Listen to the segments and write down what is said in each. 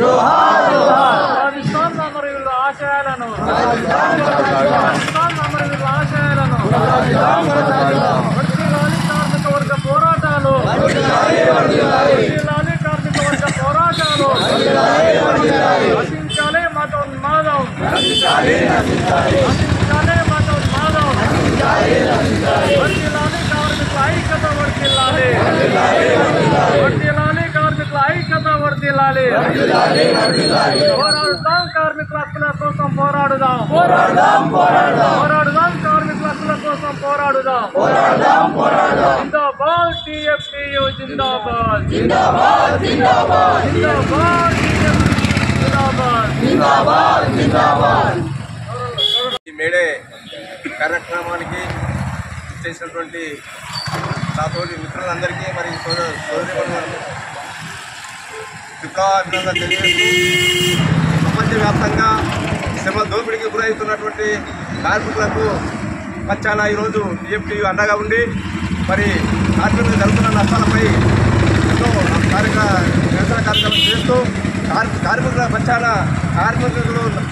రాజస్థాన్ అమరవీరుల ఆశయాలను కార్మిక వర్గ పోరాటాలు కార్మిక వర్గ పోరాటాలు నశించాలి మతోన్మాదం కార్మికుల ఐక్యత వర్ధిల్లాలి కార్మికుల ఐక్యత వర్ధిల్లాలి పోరాడుదాం కార్మికుల హక్కుల కోసం పోరాడుదాం కార్మికుల హక్కుల కోసం పోరాడుదాం జిందాబాద్ టీఎఫ్టీయూ జిందాబాద్ ఈ మేడే కార్యక్రమానికి చేసినటువంటి నాతోటి మిత్రులందరికీ మరి సోదరిమణులకు విప్లవాభినందనలు తెలియజేస్తూ ప్రపంచవ్యాప్తంగా శ్రమ దోపిడీకి గురవుతున్నటువంటి కార్మికులకు పక్షాన ఈరోజు టీఎఫ్టీయూ అండగా ఉండి మరి కార్మికులు జరుగుతున్న నష్టాలపై ఎన్నో నిరసన కార్యక్రమం చేస్తూ కార్మికుల పక్షాన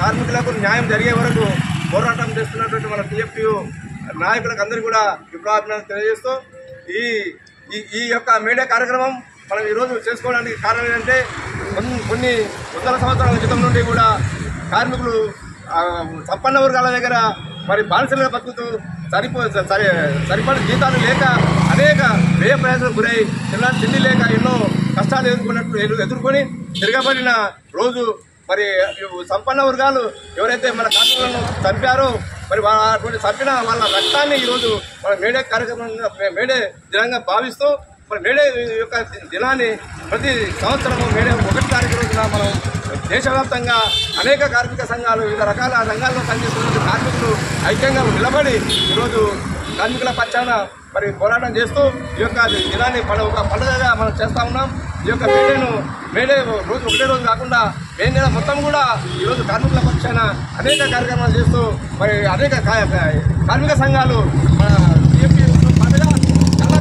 కార్మికులకు న్యాయం జరిగే వరకు పోరాటం చేస్తున్నటువంటి మన టీఎఫ్టీయూ నాయకులకు అందరికీ కూడా విప్లవాభినందనలు తెలియజేస్తూ ఈ యొక్క మీడియా కార్యక్రమం మనం ఈరోజు చేసుకోవడానికి కారణం ఏంటంటే కొన్ని వందల సంవత్సరాల క్రితం నుండి కూడా కార్మికులు సంపన్న వర్గాల దగ్గర మరి బానిసలుగా బతుకుతూ సరిపడ జీతాలు లేక అనేక వ్యయ ప్రయాసాలకు గురై తిండి లేక ఎన్నో కష్టాలు ఎదుర్కొని తిరగబడిన రోజు మరి సంపన్న వర్గాలు ఎవరైతే మన కార్మికులను చంపారో మరి అటువంటి చంపిన వాళ్ళ రక్తాన్ని ఈరోజు మన మేడే కార్యక్రమంగా మేడే దినంగా భావిస్తూ మరి మేడే యొక్క దినాన్ని ప్రతి సంవత్సరము మేడే 1 తారీఖు రోజున మనం దేశవ్యాప్తంగా అనేక కార్మిక సంఘాలు వివిధ రకాల సంఘాల్లో పనిచేస్తున్న కార్మికులు ఐక్యంగా నిలబడి ఈరోజు కార్మికుల పక్షాన మరి పోరాటం చేస్తూ ఈ యొక్క దినాన్ని ఒక పండుగగా మనం చేస్తూ ఉన్నాం. ఈ యొక్క మేడే రోజు ఒకటే రోజు కాకుండా మే నెల మొత్తం కూడా ఈరోజు కార్మికుల పక్షాన అనేక కార్యక్రమాలు చేస్తూ మరి అనేక కార్మిక సంఘాలు మన టీఎఫ్టీయూతో పాటుగా చాలా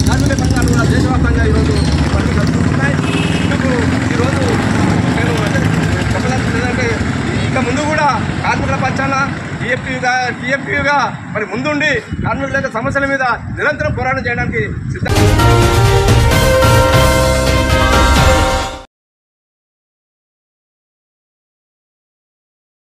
కార్మిక సంఘాలు కూడా దేశవ్యాప్తంగా ఈరోజు పండుగ జరుపుకుంటున్నాయి. ఇందుకు ఈరోజు నేను చెప్పాలంటే ఇక ముందు కూడా కార్మికుల పక్షాన టీఎఫ్టీయూగా మరి ముందుండి కార్మికుల సమస్యల మీద నిరంతరం పోరాటం చేయడానికి సిద్ధంగా